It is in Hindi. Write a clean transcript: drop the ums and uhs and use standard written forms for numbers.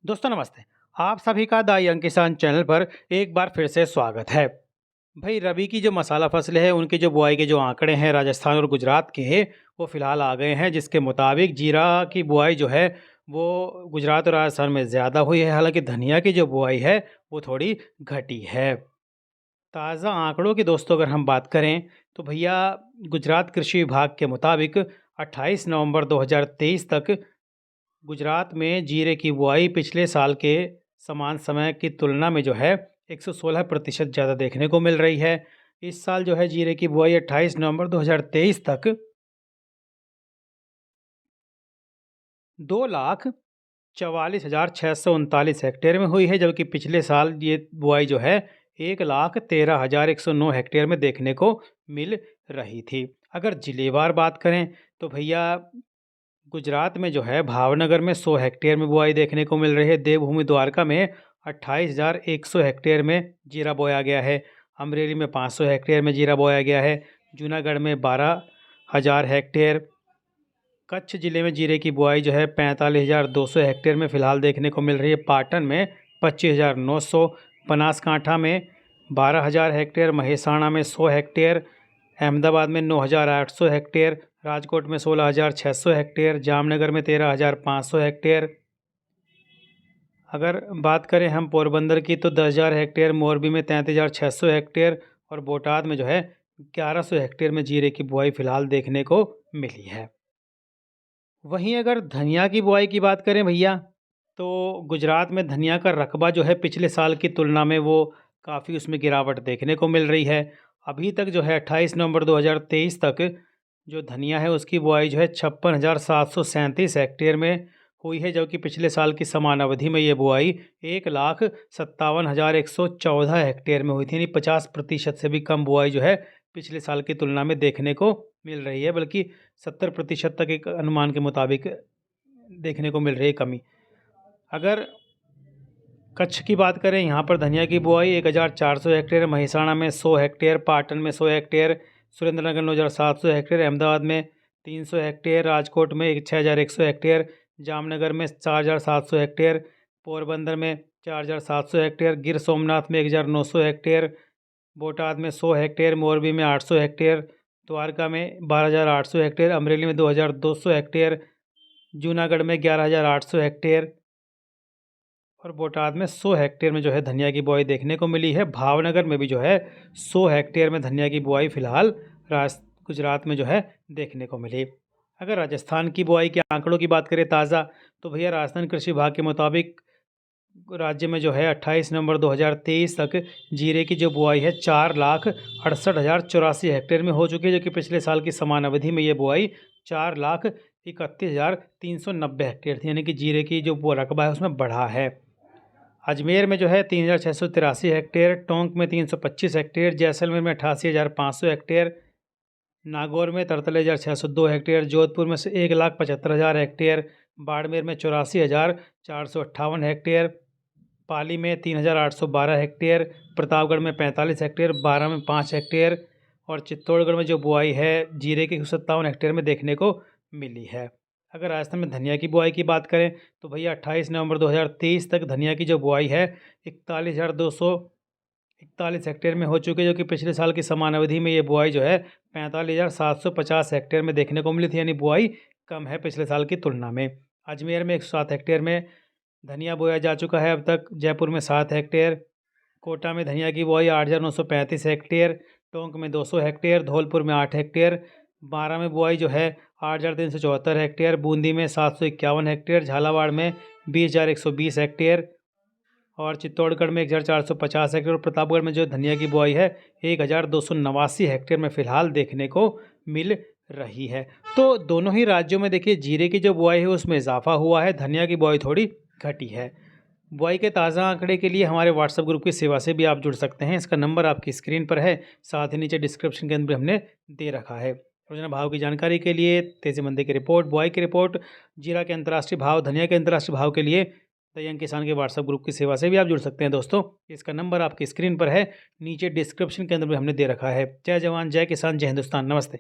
दोस्तों नमस्ते। आप सभी का द यंग किसान चैनल पर एक बार फिर से स्वागत है। भाई रबी की जो मसाला फसलें हैं उनकी जो बुआई के जो आंकड़े हैं राजस्थान और गुजरात के वो फ़िलहाल आ गए हैं, जिसके मुताबिक जीरा की बुआई जो है वो गुजरात और राजस्थान में ज़्यादा हुई है। हालांकि धनिया की जो बुआई है वो थोड़ी घटी है। ताज़ा आंकड़ों की दोस्तों अगर हम बात करें तो भैया गुजरात कृषि विभाग के मुताबिक 28 नवंबर 2023 तक गुजरात में जीरे की बुआई पिछले साल के समान समय की तुलना में जो है 116% ज़्यादा देखने को मिल रही है। इस साल जो है जीरे की बुआई 28 नवंबर 2023 तक 2,44,639 हेक्टेयर में हुई है, जबकि पिछले साल ये बुआई जो है 1,13,109 हेक्टेयर में देखने को मिल रही थी। अगर जिलेवार बात करें तो भैया गुजरात में जो है भावनगर में 100 हेक्टेयर में बुआई देखने को मिल रही है। देवभूमि द्वारका में 28,100 हेक्टेयर में जीरा बोया गया है। अमरेली में 500 हेक्टेयर में जीरा बोया गया है। जूनागढ़ में 12,000 हेक्टेयर। कच्छ जिले में जीरे की बुआई जो है 45,200 हेक्टेयर में फ़िलहाल देखने को मिल रही है। पाटन में 25,900, बनासकांठा में 12,000 हेक्टेयर, महेसाणा में 100 हेक्टेयर, अहमदाबाद में 9,800 हेक्टेयर, राजकोट में 16,600 हेक्टेयर, जामनगर में 13,500 हेक्टेयर। अगर बात करें हम पोरबंदर की तो 10,000 हेक्टेयर, मोरबी में 33,600 हेक्टेयर और बोटाद में जो है 1,100 हेक्टेयर में जीरे की बुआई फ़िलहाल देखने को मिली है। वहीं अगर धनिया की बुआई की बात करें भैया, तो गुजरात में धनिया का रकबा जो है पिछले साल की तुलना में वो काफ़ी उसमें गिरावट देखने को मिल रही है। अभी तक जो है 28 नवंबर 2023 तक जो धनिया है उसकी बुआई जो है 56,737 हेक्टेयर में हुई है, जबकि पिछले साल की समान अवधि में ये बुआई 1,57,114 हेक्टेयर में हुई थी। यानी 50% से भी कम बुआई जो है पिछले साल की तुलना में देखने को मिल रही है, बल्कि 70% तक एक अनुमान के मुताबिक देखने को मिल रही है कमी। अगर कच्छ की बात करें, यहाँ पर धनिया की बुआई 1,400 हेक्टेयर, महेसाणा में 100 हेक्टेयर, पाटन में 100 हेक्टेयर, सुरेंद्रनगर 9,700 हेक्टेयर, अहमदाबाद में 300 हेक्टेयर, राजकोट में 6,100 हेक्टेयर, जामनगर में 4,700 हेक्टेयर, पोरबंदर में 4,700 हेक्टेयर, गिर सोमनाथ में 1,900 हेक्टेयर, बोटाद में 100 हेक्टेयर, मोरबी में 800 हेक्टेयर, द्वारका में 12,800 हेक्टेयर, अमरेली में 2,200 हेक्टेयर, जूनागढ़ में 11,800 हेक्टेयर और बोटाद में 100 हेक्टेयर में जो है धनिया की बुआई देखने को मिली है। भावनगर में भी जो है 100 हेक्टेयर में धनिया की बुआई फ़िलहाल गुजरात में जो है देखने को मिली। अगर राजस्थान की बुआई के आंकड़ों की बात करें ताज़ा, तो भैया राजस्थान कृषि विभाग के मुताबिक राज्य में जो है 28 नवंबर 2023 तक जीरे की जो बुआई है 4,68,084 हेक्टेयर में हो चुकी है, जो कि पिछले साल की समान अवधि में ये बुआई 4,31,390 हेक्टेयर थी। यानी कि जीरे की जो रकबा है उसमें बढ़ा है। अजमेर में जो है 3,683 हेक्टेयर, टोंक में 325 हेक्टेयर, जैसलमेर में 88,500 हेक्टेयर, नागौर में 43,602 हेक्टेयर, जोधपुर में से 1,75,000 हेक्टेयर, बाड़मेर में 84,458 हेक्टेयर, पाली में 3,812 हेक्टेयर, प्रतापगढ़ में 45 हेक्टेयर, बारां में 5 हेक्टेयर और चित्तौड़गढ़ में जो बुआई है जीरे की 57 हेक्टेयर में देखने को मिली है। अगर राजस्थान में धनिया की बुआई की बात करें तो भैया 28 नवंबर 2023 तक धनिया की जो बुआई है 41,241 हेक्टेयर में हो चुकी है, जो कि पिछले साल की समान अवधि में ये बुआई जो है 45,750 हेक्टेयर में देखने को मिली थी। यानी बुआई कम है पिछले साल की तुलना में। अजमेर में 107 हेक्टेयर में धनिया बोया जा चुका है अब तक, जयपुर में 7 हेक्टेयर, कोटा में धनिया की बुआई 8,935 हेक्टेयर, टोंक में 200 हेक्टेयर, धौलपुर में 8 हेक्टेयर, बारां में बुआई जो है 8,374 हेक्टेयर, बूंदी में 751 हेक्टेयर, झालावाड़ में 20,120 हेक्टेयर और चित्तौड़गढ़ में 1,450 हेक्टेयर और प्रतापगढ़ में जो धनिया की बुआई है 1,289 हेक्टेयर में फ़िलहाल देखने को मिल रही है। तो दोनों ही राज्यों में देखिए जीरे की जो बुआई है उसमें इजाफा हुआ है, धनिया की बुआई थोड़ी घटी है। बुआई के ताज़ा आंकड़े के लिए हमारे व्हाट्सएप ग्रुप की सेवा से भी आप जुड़ सकते हैं। इसका नंबर आपकी स्क्रीन पर है, साथ ही नीचे डिस्क्रिप्शन के अंदर हमने दे रखा है। रोजाना भाव की जानकारी के लिए, तेज़ी मंदी की रिपोर्ट, बुआई की रिपोर्ट, जीरा के अंतर्राष्ट्रीय भाव, धनिया के अंतर्राष्ट्रीय भाव के लिए द यंग किसान के व्हाट्सएप ग्रुप की सेवा से भी आप जुड़ सकते हैं दोस्तों। इसका नंबर आपकी स्क्रीन पर है, नीचे डिस्क्रिप्शन के अंदर भी हमने दे रखा है। जय जवान जय किसान जय हिंदुस्तान। नमस्ते।